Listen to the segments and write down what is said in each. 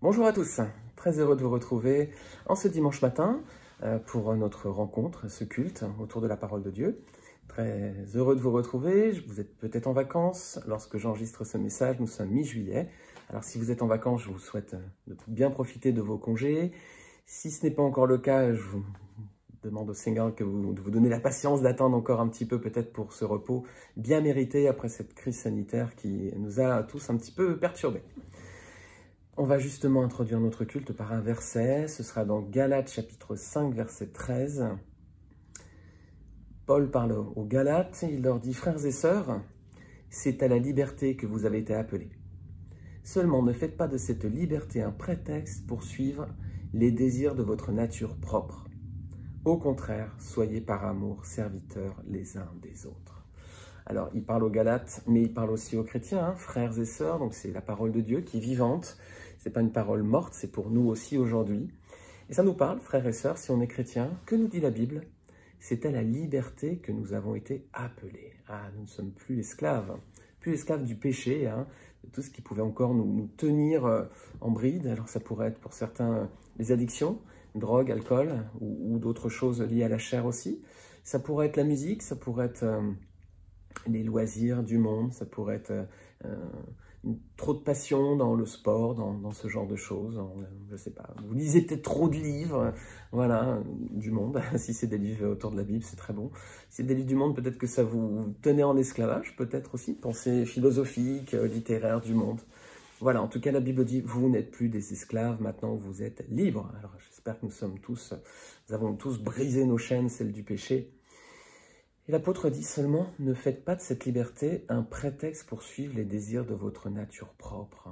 Bonjour à tous, très heureux de vous retrouver en ce dimanche matin pour notre rencontre, ce culte autour de la parole de Dieu. Très heureux de vous retrouver, vous êtes peut-être en vacances. Lorsque j'enregistre ce message, nous sommes mi-juillet. Alors si vous êtes en vacances, je vous souhaite de bien profiter de vos congés. Si ce n'est pas encore le cas, je vous demande au Seigneur de vous donner la patience d'attendre encore un petit peu peut-être pour ce repos bien mérité après cette crise sanitaire qui nous a tous un petit peu perturbés. On va justement introduire notre culte par un verset, ce sera dans Galates chapitre 5 verset 13. Paul parle aux Galates, il leur dit « Frères et sœurs, c'est à la liberté que vous avez été appelés. Seulement ne faites pas de cette liberté un prétexte pour suivre les désirs de votre nature propre. Au contraire, soyez par amour serviteurs les uns des autres. » Alors, il parle aux Galates, mais il parle aussi aux chrétiens, frères et sœurs, donc c'est la parole de Dieu qui est vivante. Ce n'est pas une parole morte, c'est pour nous aussi aujourd'hui. Et ça nous parle, frères et sœurs, si on est chrétien, que nous dit la Bible? C'est à la liberté que nous avons été appelés. Ah, nous ne sommes plus esclaves du péché, de tout ce qui pouvait encore nous tenir en bride. Alors ça pourrait être pour certains les addictions, drogue, alcool, ou d'autres choses liées à la chair aussi. Ça pourrait être la musique, ça pourrait être les loisirs du monde, ça pourrait être trop de passion dans le sport, dans ce genre de choses, je sais pas, vous lisez peut-être trop de livres, voilà, du monde, si c'est des livres autour de la Bible, c'est très bon. Si c'est des livres du monde, peut-être que ça vous tenait en esclavage, peut-être aussi, pensée philosophique, littéraire du monde. Voilà, en tout cas, la Bible dit, vous n'êtes plus des esclaves, maintenant vous êtes libres. Alors j'espère que nous avons tous brisé nos chaînes, celles du péché. Et l'apôtre dit seulement, ne faites pas de cette liberté un prétexte pour suivre les désirs de votre nature propre.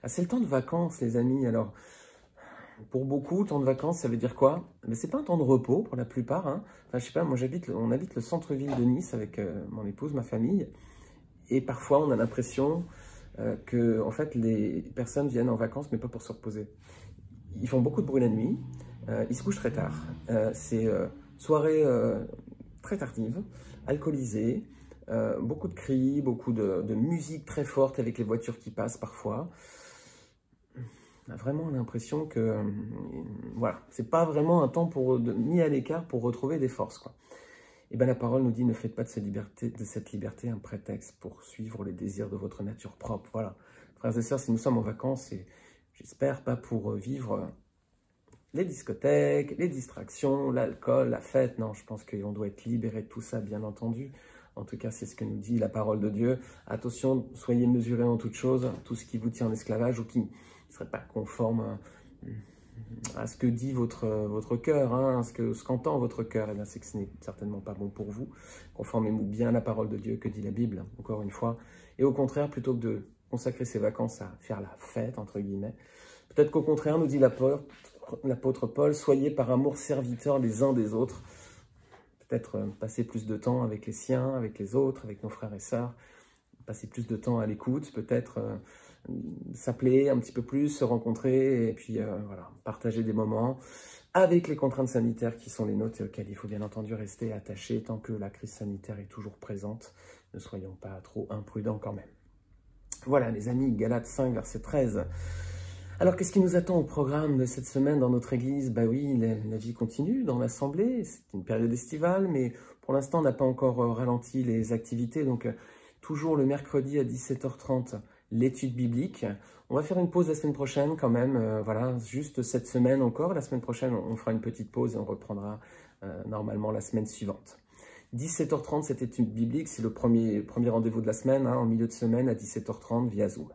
Ah, c'est le temps de vacances, les amis. Alors, pour beaucoup, le temps de vacances, ça veut dire quoi? Mais c'est pas un temps de repos pour la plupart. Enfin, je sais pas, moi on habite le centre-ville de Nice avec mon épouse, ma famille. Et parfois, on a l'impression que, en fait, les personnes viennent en vacances, mais pas pour se reposer. Ils font beaucoup de bruit la nuit. Ils se couchent très tard. C'est soirée très tardive, alcoolisée, beaucoup de cris, beaucoup de musique très forte avec les voitures qui passent parfois. On a vraiment l'impression que, voilà, c'est pas vraiment un temps mis à l'écart pour retrouver des forces, quoi. Et bien la parole nous dit, ne faites pas de cette liberté un prétexte pour suivre les désirs de votre nature propre. Voilà, frères et sœurs, si nous sommes en vacances, et j'espère pas pour vivre les discothèques, les distractions, l'alcool, la fête. Non, je pense qu'on doit être libéré de tout ça, bien entendu. En tout cas, c'est ce que nous dit la parole de Dieu. Attention, soyez mesurés en toutes choses, tout ce qui vous tient en esclavage ou qui ne serait pas conforme à ce que dit votre cœur, à ce qu'entend votre cœur. Et bien, c'est que ce n'est certainement pas bon pour vous. Conformez-vous bien à la parole de Dieu que dit la Bible, encore une fois. Et au contraire, plutôt que de consacrer ses vacances à faire la fête, entre guillemets, peut-être qu'au contraire, nous dit l'apôtre Paul, soyez par amour serviteurs les uns des autres. Peut-être passer plus de temps avec les siens, avec les autres, avec nos frères et sœurs. Passer plus de temps à l'écoute, peut-être s'appeler un petit peu plus, se rencontrer et puis voilà, partager des moments avec les contraintes sanitaires qui sont les nôtres et auxquelles il faut bien entendu rester attaché tant que la crise sanitaire est toujours présente. Ne soyons pas trop imprudents quand même. Voilà les amis, Galates 5 verset 13. Alors, qu'est-ce qui nous attend au programme de cette semaine dans notre église? Bah oui, la vie continue dans l'assemblée, c'est une période estivale, mais pour l'instant, on n'a pas encore ralenti les activités, donc toujours le mercredi à 17h30, l'étude biblique. On va faire une pause la semaine prochaine quand même, voilà, juste cette semaine encore. La semaine prochaine, on fera une petite pause et on reprendra normalement la semaine suivante. 17h30, cette étude biblique, c'est le premier rendez-vous de la semaine, en milieu de semaine à 17h30 via Zoom.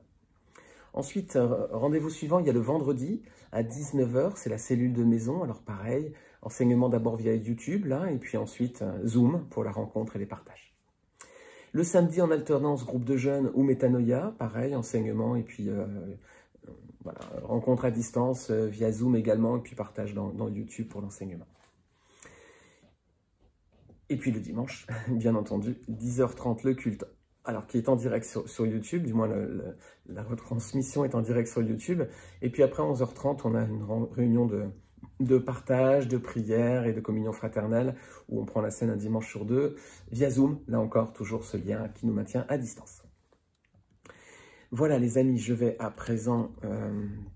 Ensuite, rendez-vous suivant, il y a le vendredi à 19h, c'est la cellule de maison. Alors pareil, enseignement d'abord via YouTube, là, et puis ensuite Zoom pour la rencontre et les partages. Le samedi, en alternance, groupe de jeunes ou métanoïa, pareil, enseignement, et puis voilà, rencontre à distance via Zoom également, et puis partage dans YouTube pour l'enseignement. Et puis le dimanche, bien entendu, 10h30, le culte. Alors, qui est en direct sur YouTube, du moins la retransmission est en direct sur YouTube. Et puis après, 11h30, on a une réunion de partage, de prière et de communion fraternelle, où on prend la scène un dimanche sur deux, via Zoom, là encore, toujours ce lien qui nous maintient à distance. Voilà les amis, je vais à présent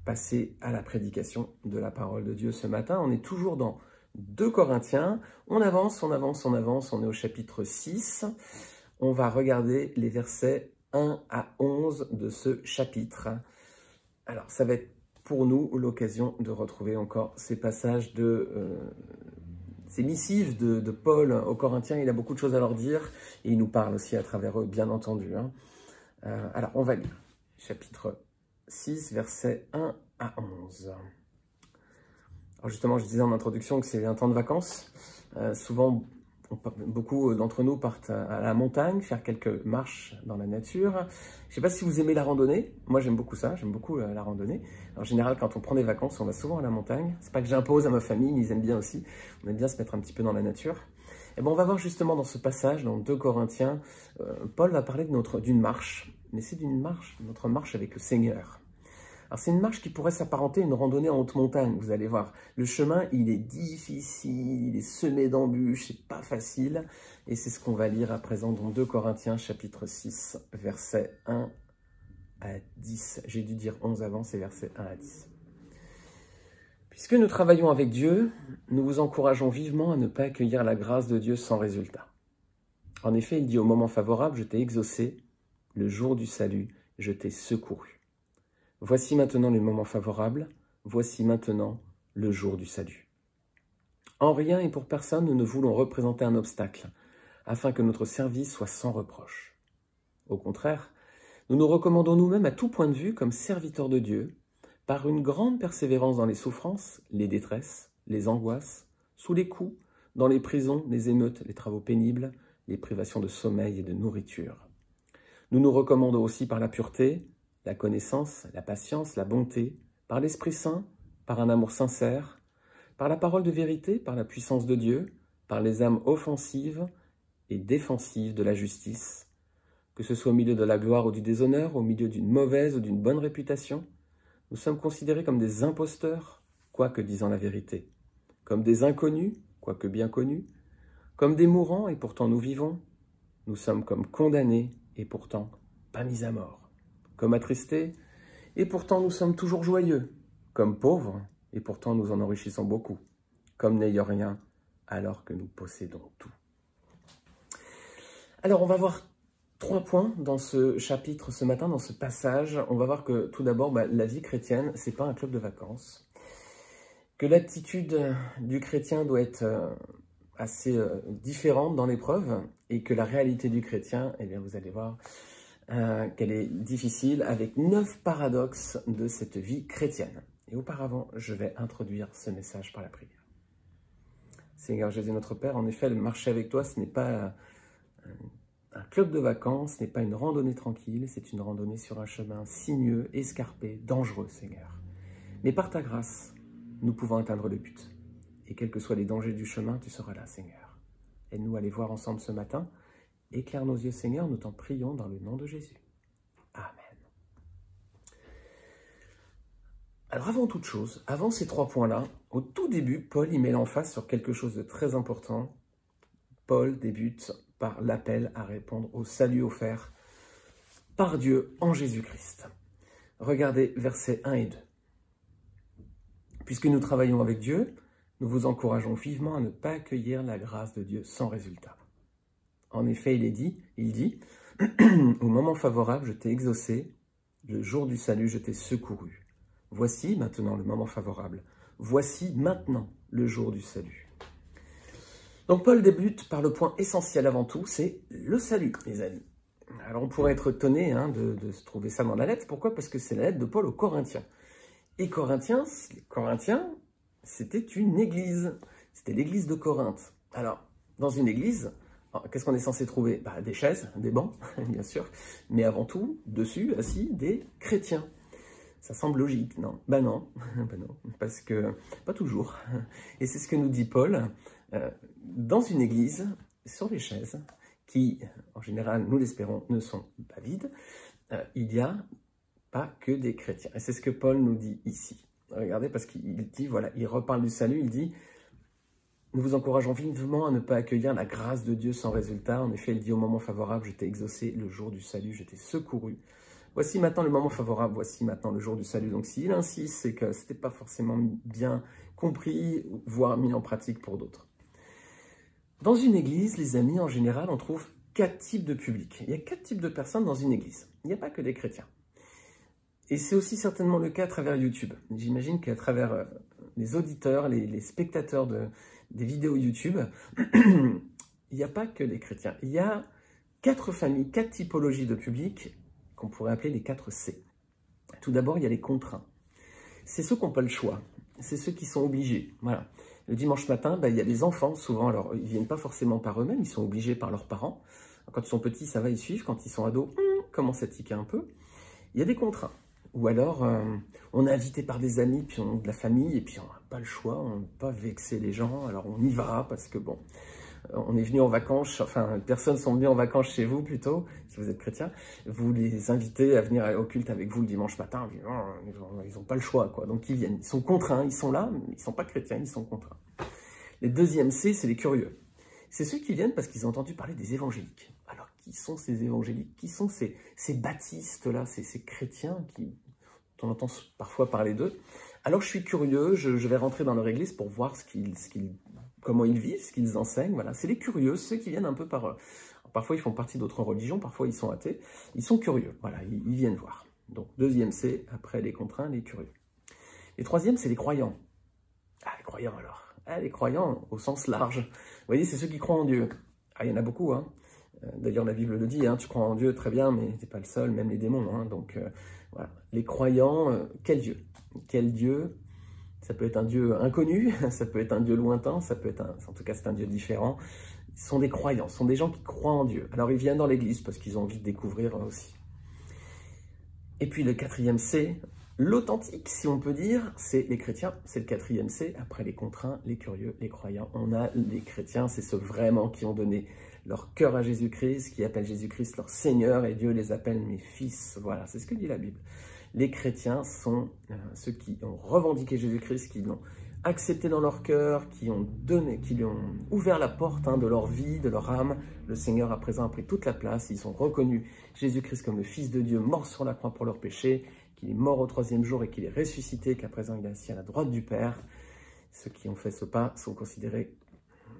passer à la prédication de la parole de Dieu ce matin. On est toujours dans 2 Corinthiens. On avance, on avance, on avance. On est au chapitre 6. On va regarder les versets 1 à 11 de ce chapitre. Alors, ça va être pour nous l'occasion de retrouver encore ces passages ces missives de Paul aux Corinthiens. Il a beaucoup de choses à leur dire et il nous parle aussi à travers eux, bien entendu. Alors, on va lire chapitre 6, versets 1 à 11. Alors justement, je disais en introduction que c'est un temps de vacances. Souvent, beaucoup d'entre nous partent à la montagne, faire quelques marches dans la nature. Je ne sais pas si vous aimez la randonnée. Moi, j'aime beaucoup ça. J'aime beaucoup la randonnée. En général, quand on prend des vacances, on va souvent à la montagne. C'est pas que j'impose à ma famille, mais ils aiment bien aussi. On aime bien se mettre un petit peu dans la nature. Et bon, on va voir justement dans ce passage, dans 2 Corinthiens, Paul va parler d'une marche. Mais c'est notre marche avec le Seigneur. Alors c'est une marche qui pourrait s'apparenter à une randonnée en haute montagne, vous allez voir. Le chemin, il est difficile, il est semé d'embûches, c'est pas facile. Et c'est ce qu'on va lire à présent dans 2 Corinthiens, chapitre 6, versets 1 à 10. J'ai dû dire 11 avant, c'est versets 1 à 10. Puisque nous travaillons avec Dieu, nous vous encourageons vivement à ne pas accueillir la grâce de Dieu sans résultat. En effet, il dit au moment favorable, je t'ai exaucé, le jour du salut, je t'ai secouru. Voici maintenant le moment favorable, voici maintenant le jour du salut. En rien et pour personne, nous ne voulons représenter un obstacle, afin que notre service soit sans reproche. Au contraire, nous nous recommandons nous-mêmes à tout point de vue comme serviteurs de Dieu, par une grande persévérance dans les souffrances, les détresses, les angoisses, sous les coups, dans les prisons, les émeutes, les travaux pénibles, les privations de sommeil et de nourriture. Nous nous recommandons aussi par la pureté, la connaissance, la patience, la bonté, par l'Esprit Saint, par un amour sincère, par la parole de vérité, par la puissance de Dieu, par les âmes offensives et défensives de la justice, que ce soit au milieu de la gloire ou du déshonneur, au milieu d'une mauvaise ou d'une bonne réputation. Nous sommes considérés comme des imposteurs, quoique disant la vérité, comme des inconnus, quoique bien connus, comme des mourants et pourtant nous vivons. Nous sommes comme condamnés et pourtant pas mis à mort, comme attristés et pourtant nous sommes toujours joyeux, comme pauvres et pourtant nous en enrichissons beaucoup, comme n'ayant rien alors que nous possédons tout. Alors on va voir 3 points dans ce chapitre ce matin, dans ce passage. On va voir que tout d'abord, la vie chrétienne, c'est pas un club de vacances, que l'attitude du chrétien doit être assez différente dans l'épreuve et que la réalité du chrétien, eh bien vous allez voir qu'elle est difficile avec 9 paradoxes de cette vie chrétienne. Et auparavant, je vais introduire ce message par la prière. Seigneur Jésus notre Père, en effet, le marcher avec toi, ce n'est pas un club de vacances, ce n'est pas une randonnée tranquille, c'est une randonnée sur un chemin sinueux, escarpé, dangereux, Seigneur. Mais par ta grâce, nous pouvons atteindre le but. Et quels que soient les dangers du chemin, tu seras là, Seigneur. Aide-nous à les voir ensemble ce matin. Éclaire nos yeux, Seigneur, nous t'en prions dans le nom de Jésus. Amen. Alors avant toute chose, avant ces 3 points-là, au tout début, Paul y met l'emphase sur quelque chose de très important. Paul débute par l'appel à répondre au salut offert par Dieu en Jésus-Christ. Regardez versets 1 et 2. Puisque nous travaillons avec Dieu, nous vous encourageons vivement à ne pas accueillir la grâce de Dieu sans résultat. En effet, il dit, au moment favorable, je t'ai exaucé, le jour du salut, je t'ai secouru. Voici maintenant le moment favorable. Voici maintenant le jour du salut. Donc Paul débute par le point essentiel avant tout, c'est le salut, les amis. Alors on pourrait être étonné de se trouver ça dans la lettre. Pourquoi? Parce que c'est la lettre de Paul aux Corinthiens. Et les Corinthiens, c'était une église. C'était l'église de Corinthe. Alors, dans une église, qu'est-ce qu'on est censé trouver? Des chaises, des bancs, bien sûr. Mais avant tout, dessus, assis, des chrétiens. Ça semble logique, non? Non, parce que pas toujours. Et c'est ce que nous dit Paul. Dans une église, sur les chaises, qui, en général, nous l'espérons, ne sont pas vides, il n'y a pas que des chrétiens. Et c'est ce que Paul nous dit ici. Regardez, parce qu'il dit, voilà, il reparle du salut, il dit, nous vous encourageons vivement à ne pas accueillir la grâce de Dieu sans résultat. En effet, il dit, au moment favorable, je t'ai exaucé, le jour du salut, je t'ai secouru. Voici maintenant le moment favorable, voici maintenant le jour du salut. Donc s'il insiste, c'est que ce n'était pas forcément bien compris, voire mis en pratique pour d'autres. Dans une église, les amis, en général, on trouve 4 types de publics. Il y a 4 types de personnes dans une église. Il n'y a pas que des chrétiens. Et c'est aussi certainement le cas à travers YouTube. J'imagine qu'à travers les auditeurs, les spectateurs des vidéos YouTube, il n'y a pas que des chrétiens. Il y a 4 familles, 4 typologies de public qu'on pourrait appeler les 4 C. Tout d'abord, il y a les contraints. C'est ceux qui n'ont pas le choix. C'est ceux qui sont obligés. Voilà. Le dimanche matin, il y a des enfants, souvent, alors ils ne viennent pas forcément par eux-mêmes, ils sont obligés par leurs parents. Quand ils sont petits, ça va, ils suivent. Quand ils sont ados, commencent à tiquer un peu. Il y a des contraints. Ou alors, on est invité par des amis, puis on a de la famille, et puis on n'a pas le choix, on ne peut pas vexer les gens, alors on y va, parce que bon, on est venu en vacances, enfin, personnes sont venues en vacances chez vous plutôt, si vous êtes chrétien, vous les invitez à venir au culte avec vous le dimanche matin, ils n'ont pas le choix, quoi. Donc ils viennent, ils sont contraints, ils sont là, mais ils ne sont pas chrétiens, ils sont contraints. Les deuxième C, c'est les curieux. C'est ceux qui viennent parce qu'ils ont entendu parler des évangéliques. Alors, qui sont ces évangéliques? Qui sont ces baptistes-là, ces chrétiens qui, on entend parfois parler d'eux? Alors, je suis curieux, je vais rentrer dans leur église pour voir comment ils vivent, ce qu'ils enseignent. Voilà, c'est les curieux, ceux qui viennent un peu par... Parfois, ils font partie d'autres religions, parfois, ils sont athées. Ils sont curieux, voilà, ils viennent voir. Donc, deuxième C, après les contraints, les curieux. Et troisième, c'est les croyants. Ah, les croyants, alors. Ah, les croyants au sens large. Vous voyez, c'est ceux qui croient en Dieu. Ah, il y en a beaucoup, hein. D'ailleurs, la Bible le dit, hein, tu crois en Dieu, très bien, mais tu n'es pas le seul, même les démons. Hein, donc, voilà. Les croyants, quel Dieu? Quel Dieu? Ça peut être un Dieu inconnu, ça peut être un Dieu lointain, ça peut être en tout cas, c'est un Dieu différent. Ce sont des croyants, ce sont des gens qui croient en Dieu. Alors, ils viennent dans l'église parce qu'ils ont envie de découvrir aussi. Et puis, le quatrième C, l'authentique, si on peut dire, c'est les chrétiens, c'est le quatrième C. Après les contraints, les curieux, les croyants, on a les chrétiens, c'est ceux vraiment qui ont donné leur cœur à Jésus-Christ, qui appellent Jésus-Christ leur Seigneur, et Dieu les appelle mes fils. Voilà, c'est ce que dit la Bible. Les chrétiens sont ceux qui ont revendiqué Jésus-Christ, qui l'ont accepté dans leur cœur, qui lui ont ouvert la porte de leur vie, de leur âme. Le Seigneur à présent a pris toute la place, ils ont reconnu Jésus-Christ comme le Fils de Dieu, mort sur la croix pour leurs péchés, qu'il est mort au 3e jour et qu'il est ressuscité, qu'à présent il est assis à la droite du Père. Ceux qui ont fait ce pas sont considérés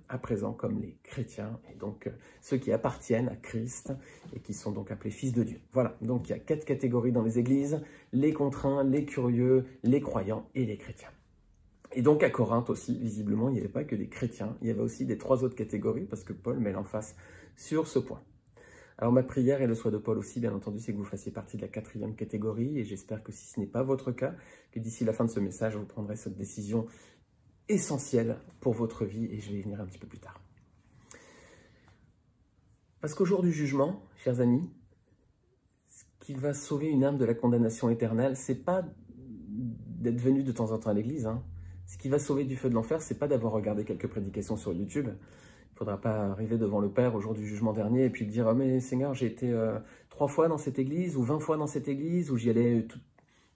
à présent comme les chrétiens, et donc ceux qui appartiennent à Christ et qui sont donc appelés fils de Dieu. Voilà, donc il y a 4 catégories dans les églises, les contraints, les curieux, les croyants et les chrétiens. Et donc à Corinthe aussi, visiblement, il n'y avait pas que des chrétiens, il y avait aussi des 3 autres catégories, parce que Paul met l'emphase sur ce point. Alors ma prière et le souhait de Paul aussi, bien entendu, c'est que vous fassiez partie de la 4e catégorie, et j'espère que si ce n'est pas votre cas, que d'ici la fin de ce message, vous prendrez cette décision essentielle pour votre vie, et je vais y venir un petit peu plus tard. Parce qu'au jour du jugement, chers amis, ce qui va sauver une âme de la condamnation éternelle, c'est pas d'être venu de temps en temps à l'église. Ce qui va sauver du feu de l'enfer, c'est pas d'avoir regardé quelques prédications sur YouTube. Il ne faudra pas arriver devant le Père au jour du jugement dernier et puis dire « Oh mais Seigneur, j'ai été 3 fois dans cette église ou 20 fois dans cette église, ou j'y allais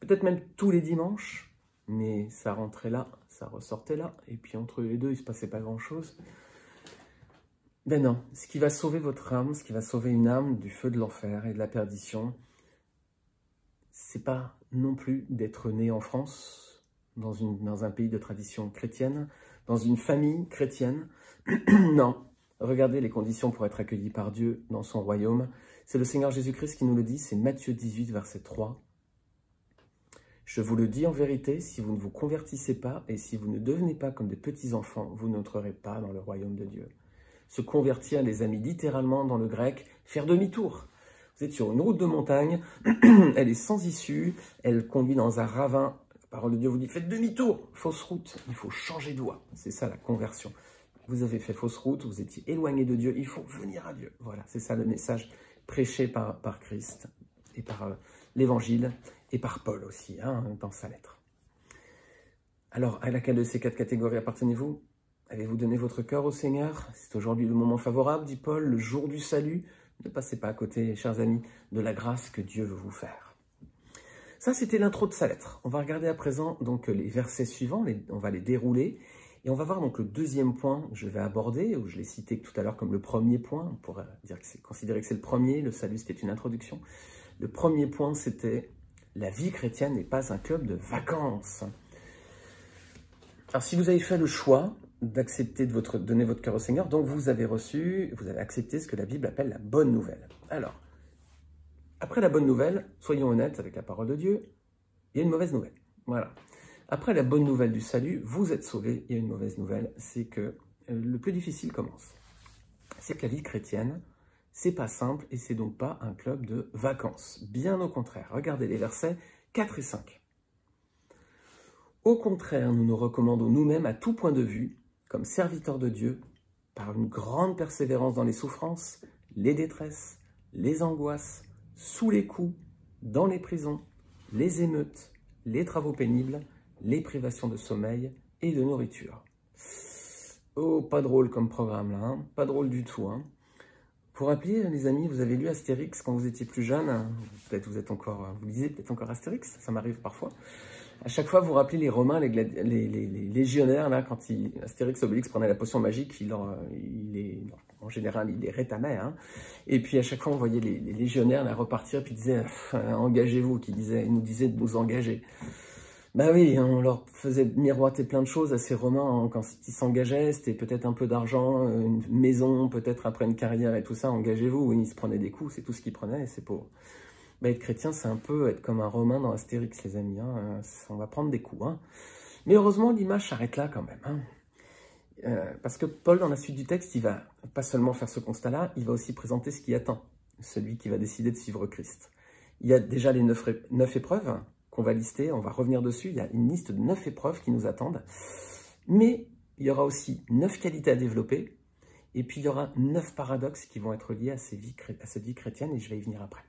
peut-être même tous les dimanches, mais ça rentrait là, ça ressortait là, et puis entre les deux, il ne se passait pas grand-chose. » Ben non, ce qui va sauver votre âme, ce qui va sauver une âme du feu de l'enfer et de la perdition, c'est pas non plus d'être né en France, dans un pays de tradition chrétienne, dans une famille chrétienne. Non, regardez les conditions pour être accueillis par Dieu dans son royaume. C'est le Seigneur Jésus-Christ qui nous le dit, c'est Matthieu 18, verset 3. « Je vous le dis en vérité, si vous ne vous convertissez pas et si vous ne devenez pas comme des petits-enfants, vous n'entrerez pas dans le royaume de Dieu. » Se convertir, les amis, littéralement dans le grec, faire demi-tour. Vous êtes sur une route de montagne, elle est sans issue, elle conduit dans un ravin. La parole de Dieu vous dit, faites demi-tour, fausse route, il faut changer de voie. C'est ça la conversion. Vous avez fait fausse route, vous étiez éloigné de Dieu, il faut venir à Dieu. Voilà, c'est ça le message prêché par Christ et par l'Évangile et par Paul aussi, dans sa lettre. Alors, à laquelle de ces 4 catégories appartenez-vous? Avez-vous donné votre cœur au Seigneur? C'est aujourd'hui le moment favorable, dit Paul, le jour du salut. Ne passez pas à côté, chers amis, de la grâce que Dieu veut vous faire. Ça, c'était l'intro de sa lettre. On va regarder à présent donc les versets suivants, on va les dérouler. Et on va voir donc le 2e point que je vais aborder, où je l'ai cité tout à l'heure comme le premier point. On pourrait considérer que c'est le premier, le salut c'était une introduction. Le premier point, c'était la vie chrétienne n'est pas un club de vacances. Alors, si vous avez fait le choix d'accepter de donner votre cœur au Seigneur, donc vous avez accepté ce que la Bible appelle la bonne nouvelle. Alors, après la bonne nouvelle, soyons honnêtes avec la parole de Dieu, il y a une mauvaise nouvelle. Voilà. Après la bonne nouvelle du salut, vous êtes sauvés. Il y a une mauvaise nouvelle, c'est que le plus difficile commence. C'est que la vie chrétienne, c'est pas simple et c'est donc pas un club de vacances. Bien au contraire. Regardez les versets 4 et 5. Au contraire, nous nous recommandons nous-mêmes à tout point de vue, comme serviteurs de Dieu, par une grande persévérance dans les souffrances, les détresses, les angoisses, sous les coups, dans les prisons, les émeutes, les travaux pénibles, les privations de sommeil et de nourriture. Oh, pas drôle comme programme là, hein, pas drôle du tout. Hein. Pour rappeler, les amis, vous avez lu Astérix quand vous étiez plus jeune, peut-être vous lisez peut-être encore Astérix, ça m'arrive parfois. À chaque fois, vous rappelez les Romains, les légionnaires, là, quand Astérix Obélix prenait la potion magique, en général, il les rétamait. Hein. Et puis, à chaque fois, on voyait les légionnaires là, repartir, puis ils disaient « engagez-vous », ils nous disaient de nous engager. Bah oui, on leur faisait miroiter plein de choses à ces Romains quand ils s'engageaient, c'était peut-être un peu d'argent, une maison, peut-être après une carrière et tout ça, engagez-vous. Oui, ils se prenaient des coups, c'est tout ce qu'ils prenaient, et c'est pour... Bah, être chrétien, c'est un peu être comme un Romain dans Astérix, les amis. Hein. On va prendre des coups. Hein. Mais heureusement, l'image s'arrête là quand même. Hein. Parce que Paul, dans la suite du texte, il va pas seulement faire ce constat-là, il va aussi présenter ce qui attend celui qui va décider de suivre Christ. Il y a déjà les 9 épreuves qu'on va lister, on va revenir dessus. Il y a une liste de 9 épreuves qui nous attendent. Mais il y aura aussi 9 qualités à développer. Et puis, il y aura 9 paradoxes qui vont être liés à cette vie chrétienne, et je vais y venir après.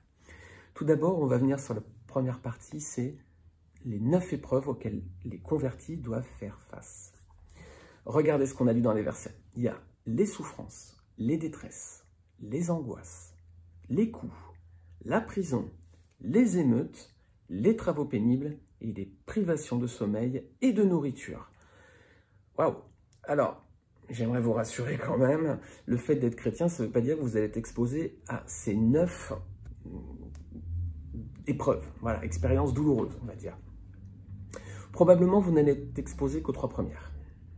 Tout d'abord, on va venir sur la première partie, c'est les 9 épreuves auxquelles les convertis doivent faire face. Regardez ce qu'on a lu dans les versets. Il y a les souffrances, les détresses, les angoisses, les coups, la prison, les émeutes, les travaux pénibles et les privations de sommeil et de nourriture. Waouh! Alors, j'aimerais vous rassurer quand même, le fait d'être chrétien, ça ne veut pas dire que vous allez être exposé à ces 9 épreuve, voilà, expérience douloureuse, on va dire. Probablement, vous n'allez être exposé qu'aux 3 premières.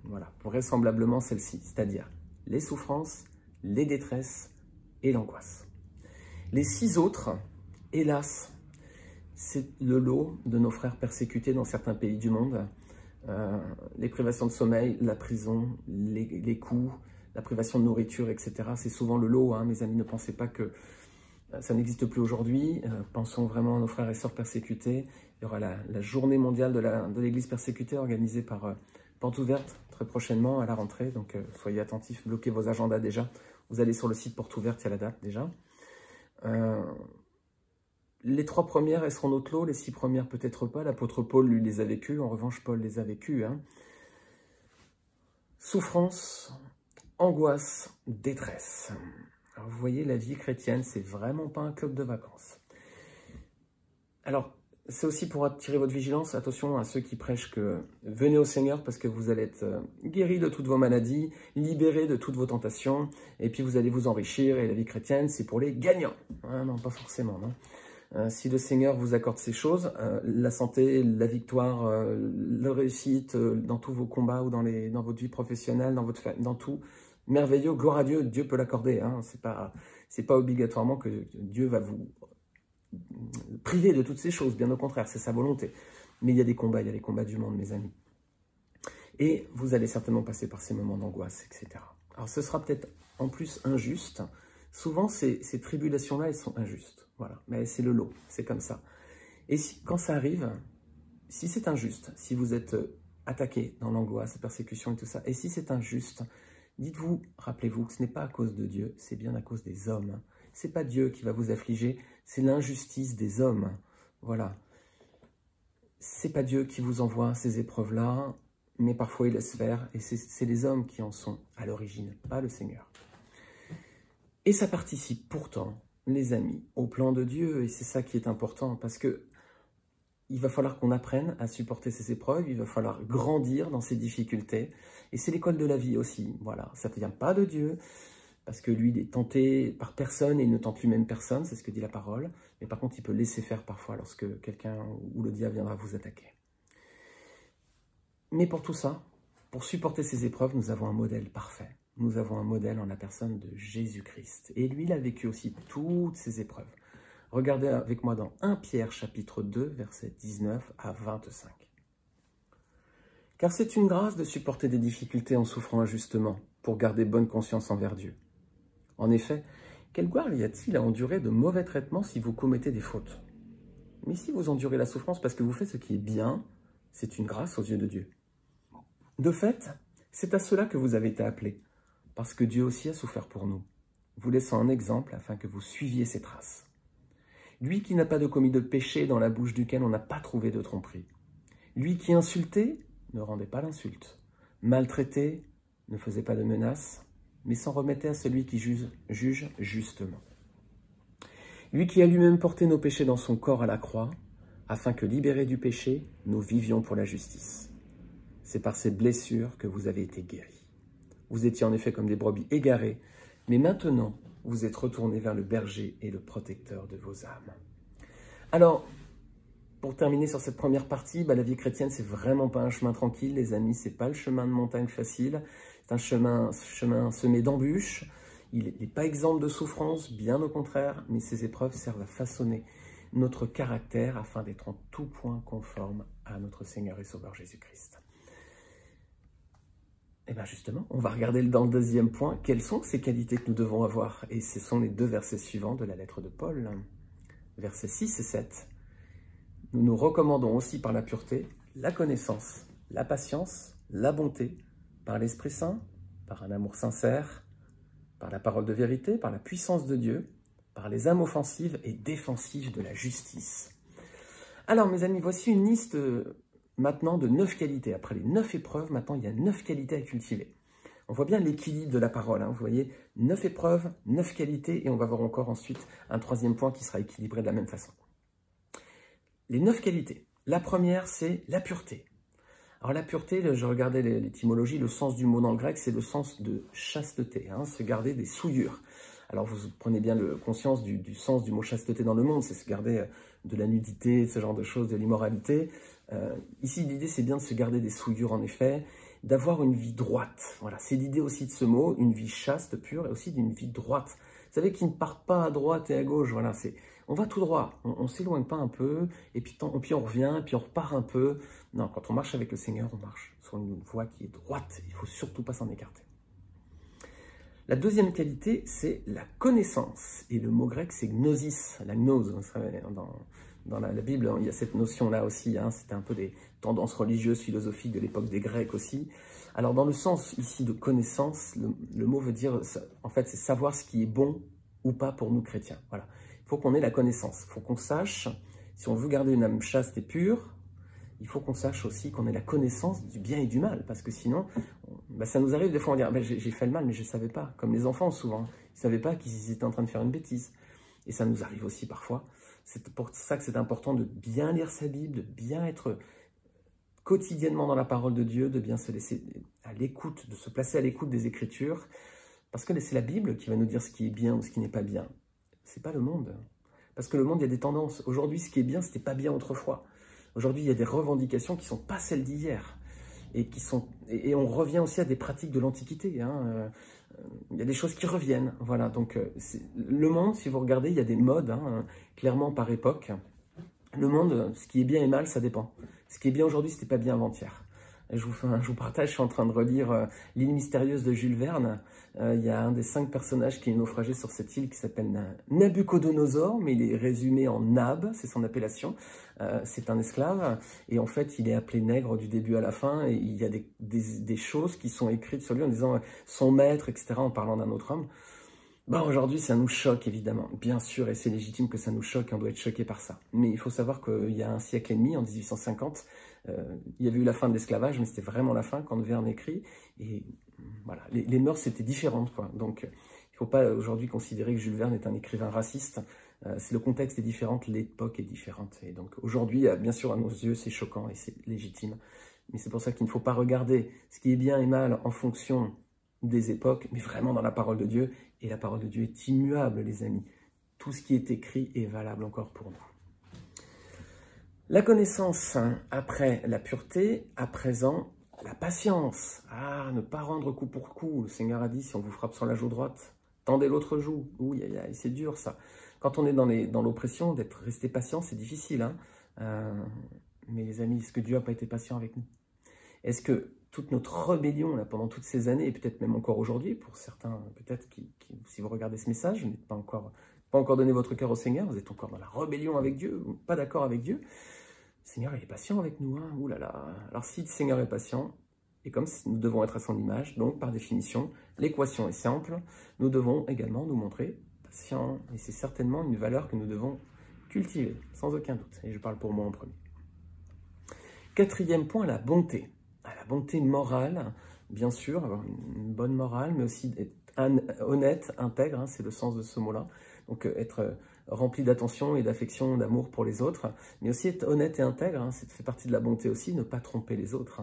Voilà, vraisemblablement celle-ci, c'est-à-dire les souffrances, les détresses et l'angoisse. Les 6 autres, hélas, c'est le lot de nos frères persécutés dans certains pays du monde. Les privations de sommeil, la prison, les coups, la privation de nourriture, etc. C'est souvent le lot, hein, mes amis, ne pensez pas que ça n'existe plus aujourd'hui. Pensons vraiment à nos frères et sœurs persécutés. Il y aura la journée mondiale de l'Église persécutée organisée par Porte Ouverte très prochainement à la rentrée. Donc soyez attentifs, bloquez vos agendas déjà. Vous allez sur le site Porte Ouverte, il y a la date déjà. Les 3 premières, elles seront notre lot. Les 6 premières, peut-être pas. L'apôtre Paul, lui, les a vécues. En revanche, Paul les a vécues. Hein. Souffrance, angoisse, détresse. Alors, vous voyez, la vie chrétienne, c'est vraiment pas un club de vacances. Alors, c'est aussi pour attirer votre vigilance. Attention à ceux qui prêchent que venez au Seigneur parce que vous allez être guéris de toutes vos maladies, libérés de toutes vos tentations, et puis vous allez vous enrichir. Et la vie chrétienne, c'est pour les gagnants. Ah, non, pas forcément, non. Si le Seigneur vous accorde ces choses, la santé, la victoire, la réussite dans tous vos combats ou dans votre vie professionnelle, dans tout, merveilleux, gloire à Dieu, Dieu peut l'accorder. Hein. C'est pas obligatoirement que Dieu va vous priver de toutes ces choses, bien au contraire, c'est sa volonté. Mais il y a des combats, du monde, mes amis. Et vous allez certainement passer par ces moments d'angoisse, etc. Alors ce sera peut-être en plus injuste. Souvent, ces tribulations-là, elles sont injustes. Voilà, mais c'est le lot, c'est comme ça. Et quand ça arrive, si c'est injuste, si vous êtes attaqué dans l'angoisse, la persécution et tout ça, et si c'est injuste, dites-vous, rappelez-vous que ce n'est pas à cause de Dieu, c'est bien à cause des hommes. Ce n'est pas Dieu qui va vous affliger, c'est l'injustice des hommes. Voilà. Ce n'est pas Dieu qui vous envoie ces épreuves-là, mais parfois il laisse faire, et c'est les hommes qui en sont à l'origine, pas le Seigneur. Et ça participe pourtant, les amis, au plan de Dieu, et c'est ça qui est important, parce que il va falloir qu'on apprenne à supporter ces épreuves, il va falloir grandir dans ces difficultés, et c'est l'école de la vie aussi, voilà, ça ne vient pas de Dieu, parce que lui, il est tenté par personne et il ne tente lui-même personne, c'est ce que dit la parole. Mais par contre, il peut laisser faire parfois lorsque quelqu'un ou le diable viendra vous attaquer. Mais pour tout ça, pour supporter ces épreuves, nous avons un modèle parfait. Nous avons un modèle en la personne de Jésus-Christ. Et lui, il a vécu aussi toutes ces épreuves. Regardez avec moi dans 1 Pierre chapitre 2, versets 19 à 25. Car c'est une grâce de supporter des difficultés en souffrant injustement, pour garder bonne conscience envers Dieu. En effet, quelle gloire y a-t-il à endurer de mauvais traitements si vous commettez des fautes? Mais si vous endurez la souffrance parce que vous faites ce qui est bien, c'est une grâce aux yeux de Dieu. De fait, c'est à cela que vous avez été appelés, parce que Dieu aussi a souffert pour nous, vous laissant un exemple afin que vous suiviez ses traces. Lui qui n'a pas de commis de péché dans la bouche duquel on n'a pas trouvé de tromperie. Lui qui insultait, ne rendait pas l'insulte. Maltraité, ne faisait pas de menaces, mais s'en remettait à celui qui juge justement. Lui qui a lui-même porté nos péchés dans son corps à la croix, afin que, libérés du péché, nous vivions pour la justice. C'est par ces blessures que vous avez été guéris. Vous étiez en effet comme des brebis égarées, mais maintenant, vous êtes retournés vers le berger et le protecteur de vos âmes. Alors, pour terminer sur cette première partie, la vie chrétienne, c'est vraiment pas un chemin tranquille, les amis, c'est pas le chemin de montagne facile, c'est un chemin semé d'embûches, il n'est pas exempt de souffrance, bien au contraire, mais ces épreuves servent à façonner notre caractère afin d'être en tout point conforme à notre Seigneur et Sauveur Jésus-Christ. Et bien justement, on va regarder dans le deuxième point, quelles sont ces qualités que nous devons avoir. Et ce sont les 2 versets suivants de la lettre de Paul, versets 6 et 7. Nous nous recommandons aussi par la pureté, la connaissance, la patience, la bonté, par l'Esprit Saint, par un amour sincère, par la parole de vérité, par la puissance de Dieu, par les âmes offensives et défensives de la justice. Alors mes amis, voici une liste maintenant de 9 qualités. Après les 9 épreuves, maintenant il y a 9 qualités à cultiver. On voit bien l'équilibre de la parole, vous voyez, 9 épreuves, 9 qualités, et on va voir encore ensuite un 3e point qui sera équilibré de la même façon. Les 9 qualités. La première, c'est la pureté. Alors la pureté, je regardais l'étymologie, le sens du mot dans le grec, c'est le sens de chasteté, se garder des souillures. Alors vous prenez bien conscience du sens du mot chasteté dans le monde, c'est se garder de la nudité, ce genre de choses, de l'immoralité. Ici, l'idée, c'est bien de se garder des souillures, en effet, d'avoir une vie droite. Voilà, c'est l'idée aussi de ce mot, une vie chaste, pure, et aussi d'une vie droite. Vous savez, qui ne part pas à droite et à gauche, voilà, on va tout droit, on ne s'éloigne pas un peu, et puis on revient, et puis on repart un peu. Non, quand on marche avec le Seigneur, on marche sur une voie qui est droite, il ne faut surtout pas s'en écarter. La deuxième qualité, c'est la connaissance, et le mot grec, c'est gnosis, la gnose. Vous savez, dans la Bible, il y a cette notion-là aussi, c'était un peu des tendances religieuses, philosophiques de l'époque des Grecs aussi. Alors, dans le sens ici de connaissance, le mot veut dire, en fait, c'est savoir ce qui est bon ou pas pour nous chrétiens. Voilà. Il faut qu'on ait la connaissance, il faut qu'on sache, si on veut garder une âme chaste et pure, il faut qu'on sache aussi qu'on ait la connaissance du bien et du mal, parce que sinon, ça nous arrive des fois, on dit, j'ai fait le mal, mais je ne savais pas, comme les enfants souvent, ils ne savaient pas qu'ils étaient en train de faire une bêtise. Et ça nous arrive aussi parfois. C'est pour ça que c'est important de bien lire sa Bible, de bien être quotidiennement dans la parole de Dieu, de bien se laisser à l'écoute, de se placer à l'écoute des Écritures, parce que c'est la Bible qui va nous dire ce qui est bien ou ce qui n'est pas bien. C'est pas le monde. Parce que le monde, il y a des tendances. Aujourd'hui, ce qui est bien, c'était pas bien autrefois. Aujourd'hui, il y a des revendications qui ne sont pas celles d'hier. Et on revient aussi à des pratiques de l'Antiquité. Il y a des choses qui reviennent. Voilà, donc le monde, si vous regardez, il y a des modes, clairement par époque. Le monde, ce qui est bien et mal, ça dépend. Ce qui est bien aujourd'hui, ce n'était pas bien avant-hier. Je vous partage, je suis en train de relire L'île mystérieuse de Jules Verne. Il y a un des 5 personnages qui est naufragé sur cette île qui s'appelle Nabucodonosor, mais il est résumé en Nab, c'est son appellation. C'est un esclave, et en fait, il est appelé nègre du début à la fin, et il y a des choses qui sont écrites sur lui en disant son maître, etc., en parlant d'un autre homme. Aujourd'hui, ça nous choque, évidemment, bien sûr, et c'est légitime que ça nous choque, et on doit être choqué par ça. Mais il faut savoir qu'il y a un siècle et demi, en 1850, il y avait eu la fin de l'esclavage, mais c'était vraiment la fin quand Verne écrit, et voilà, les mœurs étaient différentes, quoi. Donc, il ne faut pas aujourd'hui considérer que Jules Verne est un écrivain raciste. Le contexte est différent, l'époque est différente, et donc aujourd'hui, bien sûr, à nos yeux, c'est choquant et c'est légitime. Mais c'est pour ça qu'il ne faut pas regarder ce qui est bien et mal en fonction des époques, mais vraiment dans la parole de Dieu. Et la parole de Dieu est immuable, les amis. Tout ce qui est écrit est valable encore pour nous. La connaissance après la pureté, à présent, la patience. Ah, ne pas rendre coup pour coup. Le Seigneur a dit, si on vous frappe sur la joue droite, tendez l'autre joue. Oui, c'est dur ça. Quand on est dans l'oppression, d'être resté patient, c'est difficile. Mais les amis, est-ce que Dieu n'a pas été patient avec nous? Est-ce que toute notre rébellion là, pendant toutes ces années, et peut-être même encore aujourd'hui, pour certains, peut-être, si vous regardez ce message, vous n'êtes pas encore donné votre cœur au Seigneur, vous êtes encore dans la rébellion avec Dieu, ou pas d'accord avec Dieu, le Seigneur il est patient avec nous. Ouh là là. Alors si le Seigneur est patient, et comme nous devons être à son image, donc par définition, l'équation est simple, nous devons également nous montrer patients, et c'est certainement une valeur que nous devons cultiver, sans aucun doute, et je parle pour moi en premier. Quatrième point, la bonté. La bonté morale, bien sûr, avoir une bonne morale, mais aussi être honnête, intègre, c'est le sens de ce mot-là. Donc être rempli d'attention et d'affection, d'amour pour les autres, mais aussi être honnête et intègre, ça fait partie de la bonté aussi, ne pas tromper les autres.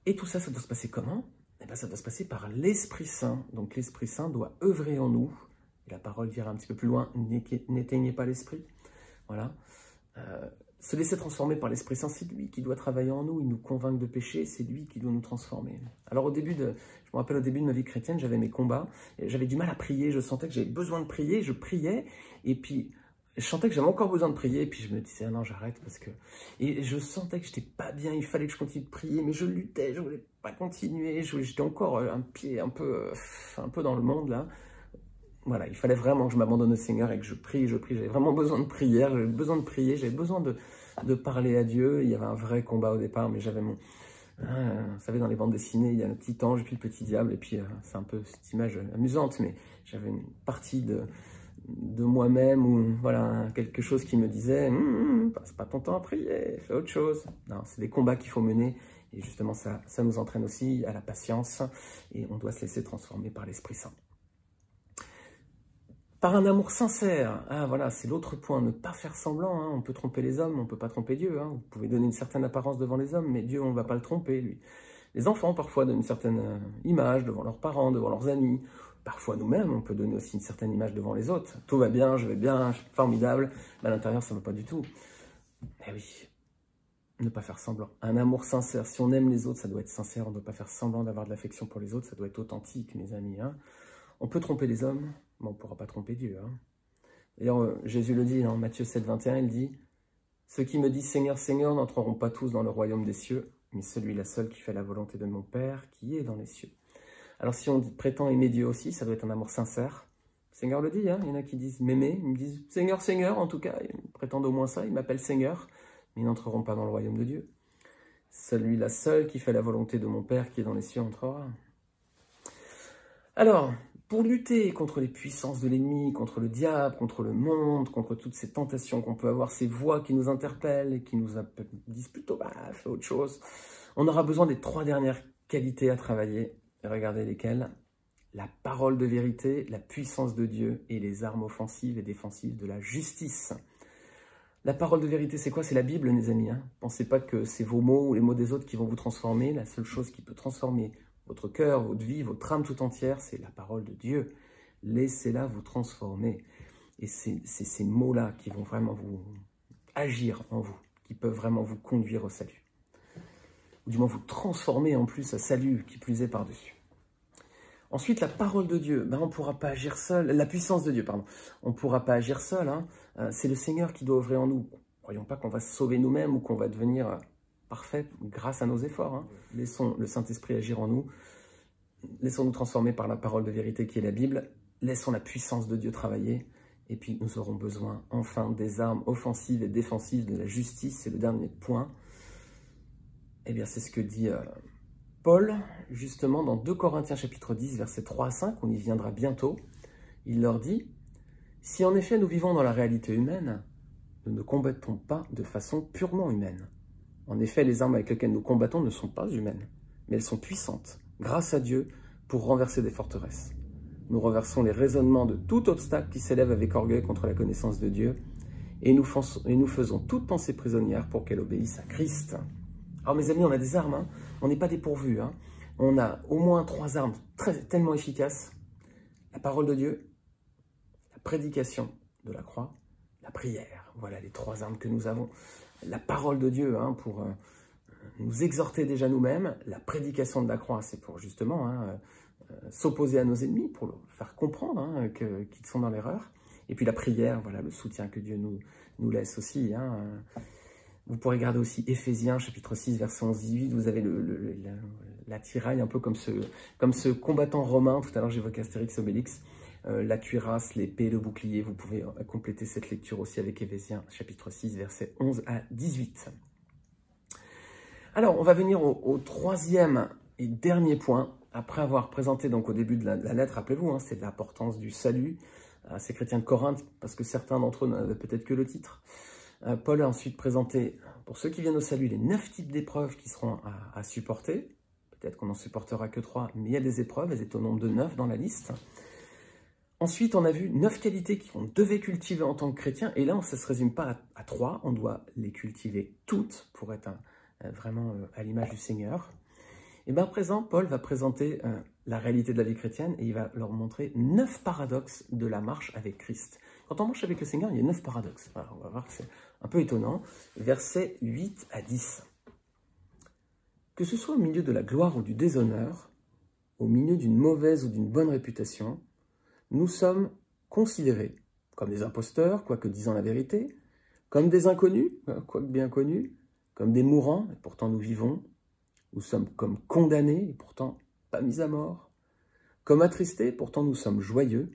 Et tout ça, ça doit se passer comment? Eh bien, ça doit se passer par l'Esprit Saint. Donc l'Esprit Saint doit œuvrer en nous. Et la parole dira un petit peu plus loin, n'éteignez pas l'Esprit. Voilà. Se laisser transformer par l'Esprit Saint, c'est lui qui doit travailler en nous, il nous convainc de péché, c'est lui qui doit nous transformer. Alors je me rappelle au début de ma vie chrétienne, j'avais mes combats, j'avais du mal à prier, je sentais que j'avais besoin de prier, je priais, et puis je sentais que j'avais encore besoin de prier, et puis je me disais, ah non, j'arrête, parce que... Et je sentais que j'étais pas bien, il fallait que je continue de prier, mais je luttais, je voulais pas continuer, j'étais encore un pied un peu dans le monde, là. Voilà, il fallait vraiment que je m'abandonne au Seigneur et que je prie. J'avais vraiment besoin de prière, j'avais besoin de prier, j'avais besoin de parler à Dieu. Il y avait un vrai combat au départ, mais j'avais mon... vous savez, dans les bandes dessinées, il y a le petit ange, puis le petit diable, et puis c'est un peu cette image amusante, mais j'avais une partie de moi-même, ou voilà, quelque chose qui me disait passe pas ton temps à prier, fais autre chose. Non, c'est des combats qu'il faut mener, et justement, ça nous entraîne aussi à la patience, et on doit se laisser transformer par l'Esprit Saint. Par un amour sincère, voilà, c'est l'autre point, ne pas faire semblant, on peut tromper les hommes, on ne peut pas tromper Dieu, vous pouvez donner une certaine apparence devant les hommes, mais Dieu, on ne va pas le tromper, lui. Les enfants, parfois, donnent une certaine image devant leurs parents, devant leurs amis, parfois nous-mêmes, on peut donner aussi une certaine image devant les autres, tout va bien, je vais bien, je suis formidable, mais à l'intérieur, ça ne va pas du tout. Mais oui, ne pas faire semblant, un amour sincère, si on aime les autres, ça doit être sincère, on ne doit pas faire semblant d'avoir de l'affection pour les autres, ça doit être authentique, mes amis, On peut tromper les hommes, mais on ne pourra pas tromper Dieu. D'ailleurs, Jésus le dit dans Matthieu 7, 21, il dit « Ceux qui me disent Seigneur, Seigneur n'entreront pas tous dans le royaume des cieux, mais celui-là seul qui fait la volonté de mon Père qui est dans les cieux. » Alors si on prétend aimer Dieu aussi, ça doit être un amour sincère. Le Seigneur le dit, il y en a qui disent m'aimer, ils me disent Seigneur, Seigneur, en tout cas, ils prétendent au moins ça, ils m'appellent Seigneur, mais ils n'entreront pas dans le royaume de Dieu. Celui-là seul qui fait la volonté de mon Père qui est dans les cieux entrera. Alors, pour lutter contre les puissances de l'ennemi, contre le diable, contre le monde, contre toutes ces tentations qu'on peut avoir, ces voix qui nous interpellent et qui nous disent plutôt « fais autre chose », on aura besoin des 3 dernières qualités à travailler. Et regardez lesquelles. La parole de vérité, la puissance de Dieu et les armes offensives et défensives de la justice. La parole de vérité, c'est quoi? C'est la Bible, mes amis. Pensez pas que c'est vos mots ou les mots des autres qui vont vous transformer. La seule chose qui peut transformer votre cœur, votre vie, votre âme tout entière, c'est la parole de Dieu. Laissez-la vous transformer. Et c'est ces mots-là qui vont vraiment vous agir en vous, qui peuvent vraiment vous conduire au salut. Ou du moins vous transformer en plus à salut, qui plus est par-dessus. Ensuite, la parole de Dieu, on ne pourra pas agir seul. La puissance de Dieu, pardon. On ne pourra pas agir seul. C'est le Seigneur qui doit œuvrer en nous. Ne croyons pas qu'on va se sauver nous-mêmes ou qu'on va devenir parfait grâce à nos efforts. Laissons le Saint-Esprit agir en nous. Laissons-nous transformer par la parole de vérité qui est la Bible. Laissons la puissance de Dieu travailler. Et puis, nous aurons besoin, enfin, des armes offensives et défensives de la justice. C'est le dernier point. Eh bien, c'est ce que dit Paul, justement, dans 2 Corinthiens chapitre 10, versets 3 à 5. On y viendra bientôt. Il leur dit « Si en effet nous vivons dans la réalité humaine, nous ne combattons pas de façon purement humaine. En effet, les armes avec lesquelles nous combattons ne sont pas humaines, mais elles sont puissantes, grâce à Dieu, pour renverser des forteresses. Nous renversons les raisonnements de tout obstacle qui s'élève avec orgueil contre la connaissance de Dieu, et nous faisons toute pensée prisonnière pour qu'elle obéisse à Christ. » Alors mes amis, on a des armes, on n'est pas dépourvus. on a au moins 3 armes tellement efficaces. La parole de Dieu, la prédication de la croix, la prière. Voilà les 3 armes que nous avons. La parole de Dieu hein, pour nous exhorter déjà nous-mêmes. La prédication de la croix, c'est pour justement s'opposer à nos ennemis, pour leur faire comprendre hein, qu'ils sont dans l'erreur. Et puis la prière, voilà le soutien que Dieu nous laisse aussi. Hein. Vous pourrez regarder aussi Éphésiens, chapitre 6, verset 11-18. Vous avez l'attirail, un peu comme ce combattant romain. Tout à l'heure, j'évoquais Astérix Obélix. La cuirasse, l'épée, le bouclier. Vous pouvez compléter cette lecture aussi avec Éphésiens, chapitre 6, versets 11 à 18. Alors, on va venir au 3e et dernier point. Après avoir présenté donc au début de la lettre, rappelez-vous, hein, c'est l'importance du salut à ces chrétiens de Corinthe, parce que certains d'entre eux n'avaient peut-être que le titre. Paul a ensuite présenté, pour ceux qui viennent au salut, les 9 types d'épreuves qui seront à supporter. Peut-être qu'on n'en supportera que 3, mais il y a des épreuves, elles étaient au nombre de 9 dans la liste. Ensuite, on a vu 9 qualités qu'on devait cultiver en tant que chrétien, et là, ça ne se résume pas à 3, on doit les cultiver toutes pour être vraiment à l'image du Seigneur. Et bien à présent, Paul va présenter la réalité de la vie chrétienne, et il va leur montrer 9 paradoxes de la marche avec Christ. Quand on marche avec le Seigneur, il y a 9 paradoxes. Alors, on va voir que c'est un peu étonnant. Versets 8 à 10. Que ce soit au milieu de la gloire ou du déshonneur, au milieu d'une mauvaise ou d'une bonne réputation, nous sommes considérés comme des imposteurs, quoique disant la vérité, comme des inconnus, quoique bien connus, comme des mourants, et pourtant nous vivons. Nous sommes comme condamnés, et pourtant pas mis à mort. Comme attristés, et pourtant nous sommes joyeux.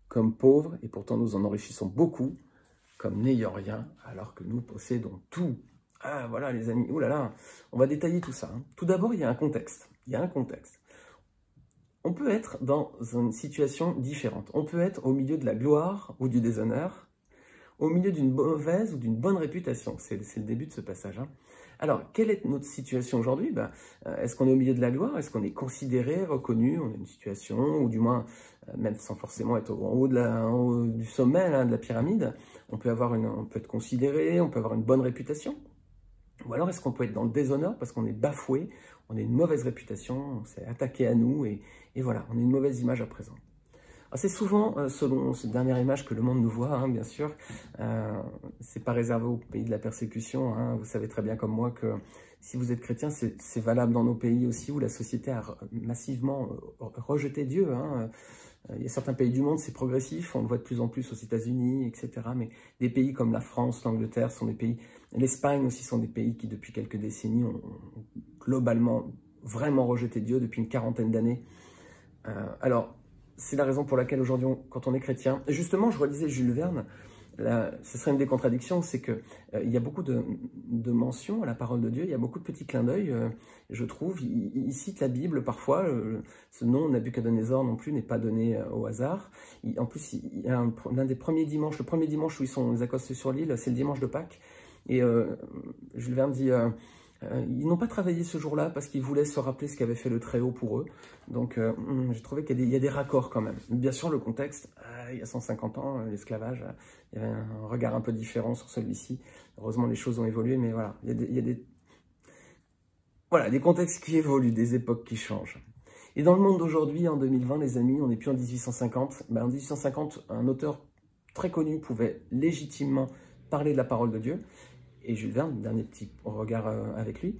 Comme pauvres, et pourtant nous en enrichissons beaucoup. Comme n'ayant rien, alors que nous possédons tout. Ah, voilà les amis, ouh là là, on va détailler tout ça. Hein. Tout d'abord, il y a un contexte. Il y a un contexte. On peut être dans une situation différente. On peut être au milieu de la gloire ou du déshonneur, au milieu d'une mauvaise ou d'une bonne réputation. C'est le début de ce passage. Hein. Alors, quelle est notre situation aujourd'hui? Est-ce qu'on est au milieu de la gloire? Est-ce qu'on est considéré, reconnu? On a une situation, ou du moins, même sans forcément être en haut du sommet là, de la pyramide, on peut être considéré, on peut avoir une bonne réputation. Ou alors, est-ce qu'on peut être dans le déshonneur parce qu'on est bafoué, on a une mauvaise réputation, on s'est attaqué à nous, et voilà, on a une mauvaise image à présent. C'est souvent, selon cette dernière image que le monde nous voit, hein, bien sûr, c'est pas réservé au pays de la persécution. Hein. Vous savez très bien comme moi que si vous êtes chrétien, c'est valable dans nos pays aussi où la société a massivement rejeté Dieu. Hein. Il y a certains pays du monde, c'est progressif, on le voit de plus en plus aux États-Unis, etc. Mais des pays comme la France, l'Angleterre sont des pays, l'Espagne aussi sont des pays qui depuis quelques décennies ont globalement vraiment rejeté Dieu depuis une 40aine d'années. Alors, c'est la raison pour laquelle aujourd'hui, quand on est chrétien, justement, je relisais Jules Verne, ce serait une des contradictions, c'est qu'il y a beaucoup de mentions à la parole de Dieu, il y a beaucoup de petits clins d'œil, je trouve. Il cite la Bible parfois, ce nom Nabuchodonosor non plus n'est pas donné au hasard. En plus, il y a l'un des premiers dimanches, le premier dimanche où ils sont accostés sur l'île, c'est le dimanche de Pâques, et Jules Verne dit... ils n'ont pas travaillé ce jour-là parce qu'ils voulaient se rappeler ce qu'avait fait le Très-Haut pour eux. Donc, j'ai trouvé qu'il y a des raccords quand même. Bien sûr, le contexte, il y a 150 ans, l'esclavage, il y avait un regard un peu différent sur celui-ci. Heureusement, les choses ont évolué, mais voilà, il y a des contextes qui évoluent, des époques qui changent. Et dans le monde d'aujourd'hui, en 2020, les amis, on n'est plus en 1850. En 1850, un auteur très connu pouvait légitimement parler de la parole de Dieu. Et Jules Verne, dernier petit regard avec lui,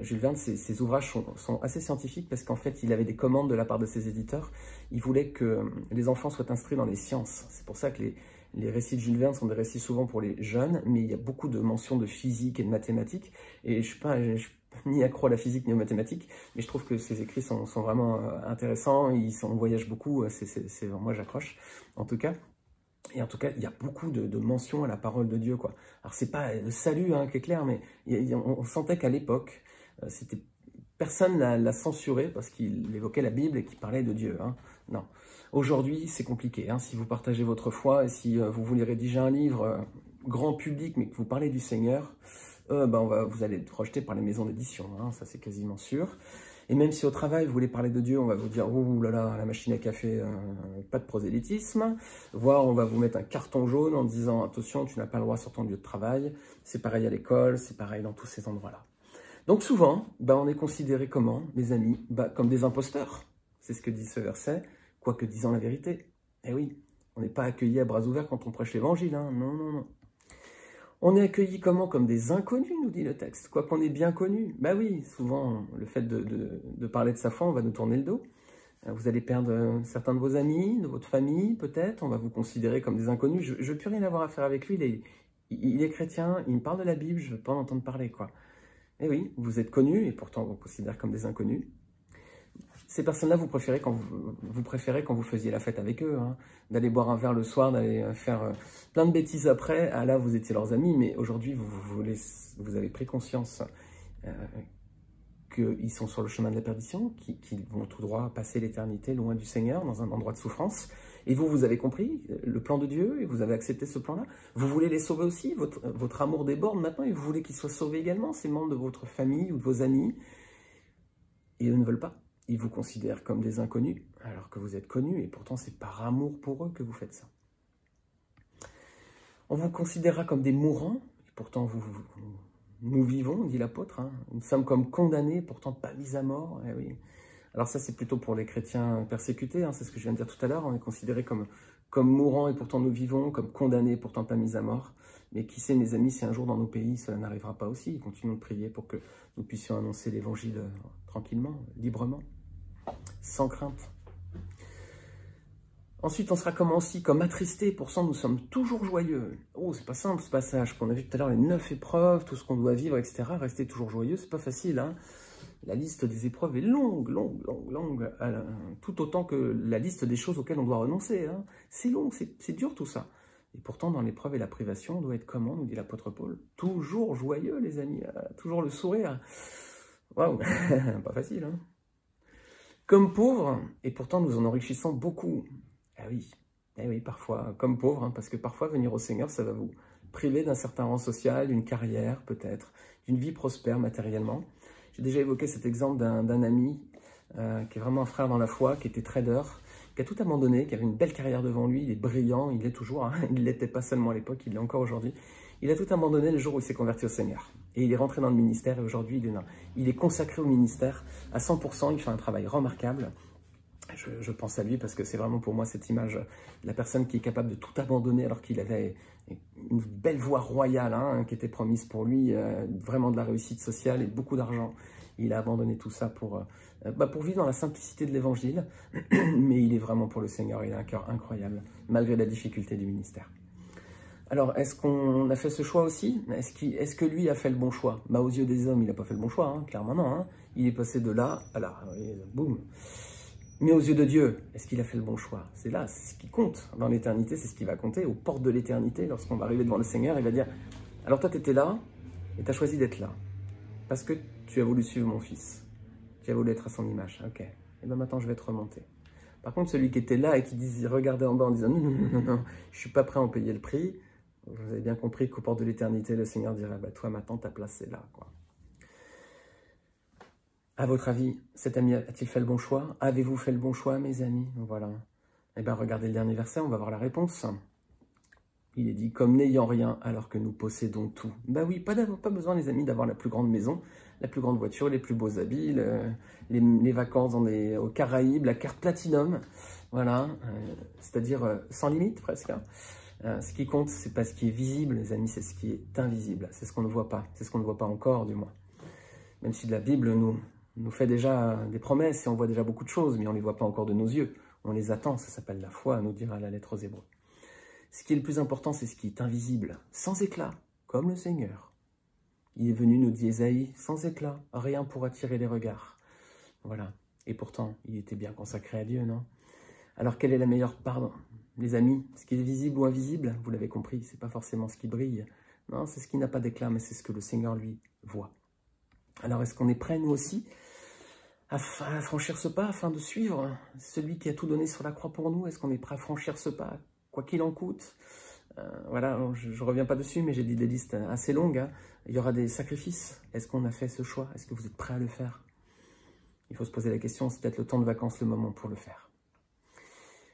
Jules Verne, ses ouvrages sont assez scientifiques parce qu'en fait, il avait des commandes de la part de ses éditeurs. Il voulait que les enfants soient instruits dans les sciences. C'est pour ça que les récits de Jules Verne sont des récits souvent pour les jeunes, mais il y a beaucoup de mentions de physique et de mathématiques. Et je ne suis ni accro à la physique ni aux mathématiques, mais je trouve que ses écrits sont vraiment intéressants. On voyage beaucoup, moi j'accroche en tout cas. Et en tout cas, il y a beaucoup de mentions à la parole de Dieu, quoi. Alors, c'est pas le salut qui est clair, mais on sentait qu'à l'époque, personne l'a censuré parce qu'il évoquait la Bible et qu'il parlait de Dieu. Hein. Non. Aujourd'hui, c'est compliqué. Hein. Si vous partagez votre foi et si vous voulez rédiger un livre grand public, mais que vous parlez du Seigneur, vous allez être rejeté par les maisons d'édition. Hein. Ça, c'est quasiment sûr. Et même si au travail, vous voulez parler de Dieu, on va vous dire « Ouh là là, la machine à café, pas de prosélytisme », voire on va vous mettre un carton jaune en disant « Attention, tu n'as pas le droit sur ton lieu de travail ». C'est pareil à l'école, c'est pareil dans tous ces endroits-là. Donc souvent, on est considéré comment, mes amis? Comme des imposteurs. C'est ce que dit ce verset, quoique disant la vérité. Eh oui, on n'est pas accueillis à bras ouverts quand on prêche l'évangile, hein. Non, non, non. On est accueillis comment? Comme des inconnus, nous dit le texte, quoiqu'on est bien connus. Oui, souvent, le fait de parler de sa foi, on va nous tourner le dos. Vous allez perdre certains de vos amis, de votre famille, peut-être. On va vous considérer comme des inconnus. Je ne veux plus rien avoir à faire avec lui. Il est chrétien, il me parle de la Bible, je ne veux pas en entendre parler, quoi. Eh oui, vous êtes connus et pourtant on vous considère comme des inconnus. Ces personnes-là, vous préférez quand vous faisiez la fête avec eux, hein, d'aller boire un verre le soir, d'aller faire plein de bêtises après. Ah là, vous étiez leurs amis, mais aujourd'hui, vous avez pris conscience qu'ils sont sur le chemin de la perdition, qu'ils vont tout droit passer l'éternité loin du Seigneur, dans un endroit de souffrance. Et vous avez compris le plan de Dieu, et vous avez accepté ce plan-là. Vous voulez les sauver aussi, votre amour déborde maintenant, et vous voulez qu'ils soient sauvés également, ces membres de votre famille ou de vos amis. Et eux ne veulent pas. Ils vous considèrent comme des inconnus, alors que vous êtes connus, et pourtant c'est par amour pour eux que vous faites ça. On vous considérera comme des mourants, et pourtant nous vivons, dit l'apôtre, hein. Nous sommes comme condamnés, pourtant pas mis à mort. Eh oui. Alors ça, c'est plutôt pour les chrétiens persécutés, hein, c'est ce que je viens de dire tout à l'heure. On est considérés comme mourants et pourtant nous vivons, comme condamnés, pourtant pas mis à mort. Mais qui sait, mes amis, si un jour dans nos pays, cela n'arrivera pas aussi. Continuons de prier pour que nous puissions annoncer l'évangile tranquillement, librement, sans crainte. Ensuite, on sera comme attristés, pourtant nous sommes toujours joyeux. Oh, c'est pas simple ce passage qu'on a vu tout à l'heure, les 9 épreuves, tout ce qu'on doit vivre, etc. Rester toujours joyeux, c'est pas facile, hein. La liste des épreuves est longue, longue, longue, longue, tout autant que la liste des choses auxquelles on doit renoncer, hein. C'est long, c'est dur tout ça. Et pourtant, dans l'épreuve et la privation, on doit être comment, nous dit l'apôtre Paul? Toujours joyeux, les amis, toujours le sourire. Waouh, pas facile, hein. Comme pauvres, et pourtant nous en enrichissons beaucoup. Ah oui, eh oui, parfois, comme pauvres, hein, parce que parfois venir au Seigneur, ça va vous priver d'un certain rang social, d'une carrière peut-être, d'une vie prospère matériellement. J'ai déjà évoqué cet exemple d'un ami qui est vraiment un frère dans la foi, qui était trader, qui a tout abandonné, qui avait une belle carrière devant lui, il est brillant, il l'est toujours, hein, il ne l'était pas seulement à l'époque, il l'est encore aujourd'hui. Il a tout abandonné le jour où il s'est converti au Seigneur. Et il est rentré dans le ministère et aujourd'hui il est consacré au ministère à 100%, il fait un travail remarquable. Je pense à lui parce que c'est vraiment pour moi cette image de la personne qui est capable de tout abandonner alors qu'il avait une belle voie royale, hein, qui était promise pour lui, vraiment de la réussite sociale et beaucoup d'argent. Il a abandonné tout ça pour vivre dans la simplicité de l'évangile, mais il est vraiment pour le Seigneur, il a un cœur incroyable, malgré la difficulté du ministère. Alors, est-ce qu'on a fait ce choix aussi? Est-ce que lui a fait le bon choix? Aux yeux des hommes, il n'a pas fait le bon choix, hein, clairement non. Hein. Il est passé de là à là, et boum. Mais aux yeux de Dieu, est-ce qu'il a fait le bon choix? C'est là, c'est ce qui compte. Dans l'éternité, c'est ce qui va compter. Aux portes de l'éternité, lorsqu'on va arriver devant le Seigneur, il va dire, alors toi, tu étais là, et tu as choisi d'être là. Parce que tu as voulu suivre mon fils. Tu as voulu être à son image. Ok. Et bien maintenant, je vais te remonter. Par contre, celui qui était là et qui regardait en bas en disant, non, non, non, non, non, je ne suis pas prêt à en payer le prix. Vous avez bien compris qu'aux portes de l'éternité, le Seigneur dirait, toi, maintenant, ta place, c'est là, quoi. À votre avis, cet ami a-t-il fait le bon choix? Avez-vous fait le bon choix, mes amis? Voilà. Eh bien, regardez le dernier verset, on va voir la réponse. Il est dit, comme n'ayant rien, alors que nous possédons tout. Oui, pas besoin, les amis, d'avoir la plus grande maison, la plus grande voiture, les plus beaux habits, les vacances aux Caraïbes, la carte Platinum. Voilà, c'est-à-dire sans limite, presque. Hein. Ce qui compte, c'est pas ce qui est visible, les amis, c'est ce qui est invisible. C'est ce qu'on ne voit pas, c'est ce qu'on ne voit pas encore, du moins. Même si de la Bible nous fait déjà des promesses et on voit déjà beaucoup de choses, mais on ne les voit pas encore de nos yeux. On les attend, ça s'appelle la foi, nous dira la lettre aux Hébreux. Ce qui est le plus important, c'est ce qui est invisible, sans éclat, comme le Seigneur. Il est venu, nous dit Ésaïe, sans éclat, rien pour attirer les regards. Voilà. Et pourtant, il était bien consacré à Dieu, non? Alors, quelle est la meilleure part, les amis? Ce qui est visible ou invisible, vous l'avez compris, c'est pas forcément ce qui brille. Non, c'est ce qui n'a pas d'éclat, mais c'est ce que le Seigneur, lui, voit. Alors, est-ce qu'on est prêts, nous aussi, à franchir ce pas, afin de suivre celui qui a tout donné sur la croix pour nous? Est-ce qu'on est prêt à franchir ce pas, quoi qu'il en coûte? Voilà, je ne reviens pas dessus, mais j'ai dit des listes assez longues. Hein. Il y aura des sacrifices. Est-ce qu'on a fait ce choix? Est-ce que vous êtes prêts à le faire? Il faut se poser la question, c'est peut-être le temps de vacances, le moment pour le faire.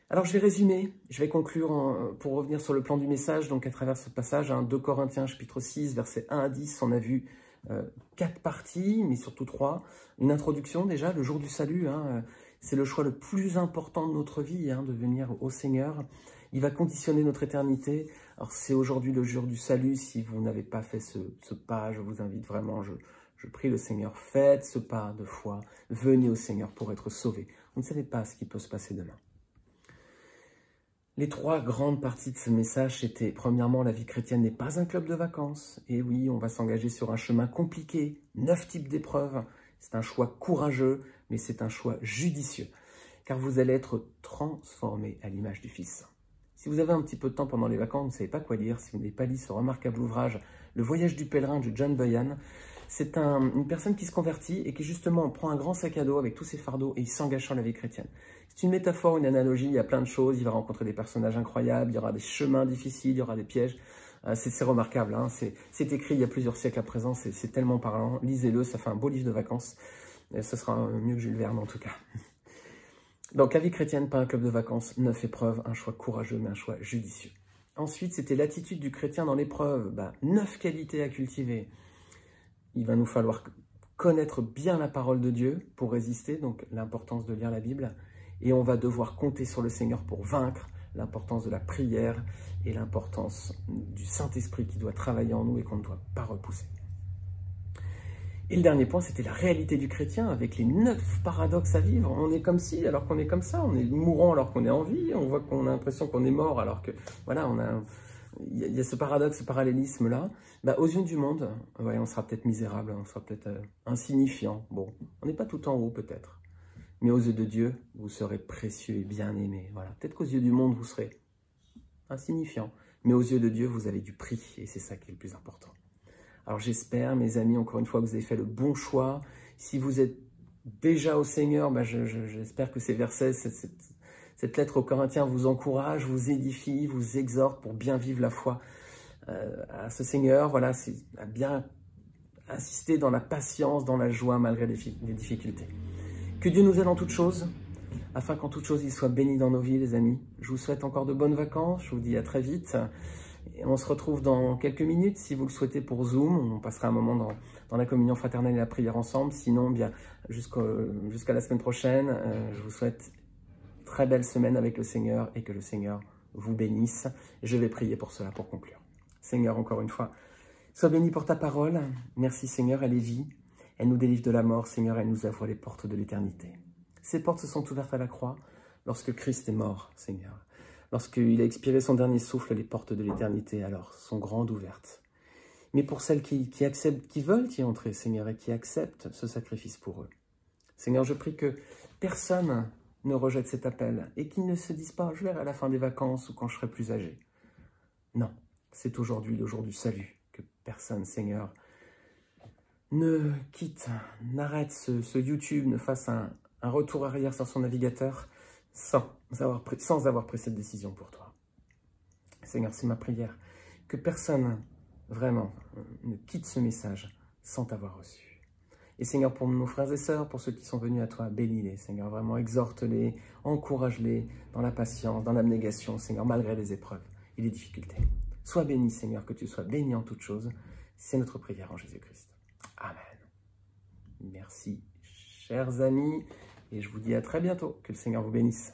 Alors, je vais résumer, je vais conclure pour revenir sur le plan du message, donc à travers ce passage, hein, 2 Corinthiens, chapitre 6, versets 1 à 10, on a vu 4 parties, mais surtout 3. Une introduction déjà, le jour du salut, hein, c'est le choix le plus important de notre vie, hein, de venir au Seigneur. Il va conditionner notre éternité. Alors c'est aujourd'hui le jour du salut. Si vous n'avez pas fait ce pas, je vous invite vraiment, je prie le Seigneur, faites ce pas de foi. Venez au Seigneur pour être sauvés. Vous ne savez pas ce qui peut se passer demain. Les 3 grandes parties de ce message, c'était premièrement, la vie chrétienne n'est pas un club de vacances. Et oui, on va s'engager sur un chemin compliqué, 9 types d'épreuves. C'est un choix courageux, mais c'est un choix judicieux, car vous allez être transformés à l'image du Fils. Si vous avez un petit peu de temps pendant les vacances, vous ne savez pas quoi lire, si vous n'avez pas lu ce remarquable ouvrage, Le voyage du pèlerin de John Bunyan, c'est une personne qui se convertit et qui justement prend un grand sac à dos avec tous ses fardeaux et il s'engage sur la vie chrétienne. C'est une métaphore, une analogie, il y a plein de choses, il va rencontrer des personnages incroyables, il y aura des chemins difficiles, il y aura des pièges. C'est remarquable, hein, c'est écrit il y a plusieurs siècles à présent, c'est tellement parlant. Lisez-le, ça fait un beau livre de vacances. Et ce sera mieux que Jules Verne en tout cas. Donc la vie chrétienne, pas un club de vacances, 9 épreuves, un choix courageux mais un choix judicieux. Ensuite, c'était l'attitude du chrétien dans l'épreuve, 9 qualités à cultiver. Il va nous falloir connaître bien la parole de Dieu pour résister, donc l'importance de lire la Bible. Et on va devoir compter sur le Seigneur pour vaincre, l'importance de la prière et l'importance du Saint-Esprit qui doit travailler en nous et qu'on ne doit pas repousser. Et le dernier point, c'était la réalité du chrétien avec les 9 paradoxes à vivre. On est comme ci alors qu'on est comme ça, on est mourant alors qu'on est en vie, on voit qu'on a l'impression qu'on est mort alors que, voilà, il y a ce paradoxe, ce parallélisme-là. Aux yeux du monde, ouais, on sera peut-être misérable, on sera peut-être insignifiant. Bon, on n'est pas tout en haut peut-être. Mais aux yeux de Dieu, vous serez précieux et bien-aimé. Voilà. Peut-être qu'aux yeux du monde, vous serez insignifiant. Mais aux yeux de Dieu, vous avez du prix. Et c'est ça qui est le plus important. Alors j'espère, mes amis, encore une fois, que vous avez fait le bon choix. Si vous êtes déjà au Seigneur, j'espère que ces versets, cette lettre aux Corinthiens vous encourage, vous édifie, vous exhorte pour bien vivre la foi à ce Seigneur. Voilà, c'est à bien insister dans la patience, dans la joie, malgré les difficultés. Que Dieu nous aide en toutes choses, afin qu'en toutes choses, il soit béni dans nos vies, les amis. Je vous souhaite encore de bonnes vacances, je vous dis à très vite. Et on se retrouve dans quelques minutes, si vous le souhaitez, pour Zoom. On passera un moment dans la communion fraternelle et la prière ensemble. Sinon, bien jusqu'à la semaine prochaine, je vous souhaite une très belle semaine avec le Seigneur et que le Seigneur vous bénisse. Je vais prier pour cela, pour conclure. Seigneur, encore une fois, sois béni pour ta parole. Merci Seigneur, elle est vie. Elle nous délivre de la mort, Seigneur, elle nous ouvre les portes de l'éternité. Ces portes se sont ouvertes à la croix lorsque Christ est mort, Seigneur. Lorsqu'il a expiré son dernier souffle, les portes de l'éternité, alors, sont grandes ouvertes. Mais pour celles qui acceptent, qui veulent y entrer, Seigneur, et qui acceptent ce sacrifice pour eux. Seigneur, je prie que personne ne rejette cet appel et qu'ils ne se disent pas « je verrai à la fin des vacances ou quand je serai plus âgé ». Non, c'est aujourd'hui le jour du salut que personne, Seigneur, ne quitte, n'arrête ce YouTube, ne fasse un retour arrière sur son navigateur sans avoir pris cette décision pour toi. Seigneur, c'est ma prière, que personne vraiment ne quitte ce message sans t'avoir reçu. Et Seigneur, pour nos frères et sœurs, pour ceux qui sont venus à toi, bénis-les, Seigneur, vraiment exhorte-les, encourage-les dans la patience, dans l'abnégation, Seigneur, malgré les épreuves et les difficultés. Sois béni, Seigneur, que tu sois béni en toutes choses. C'est notre prière en Jésus-Christ. Amen. Merci, chers amis, et je vous dis à très bientôt. Que le Seigneur vous bénisse.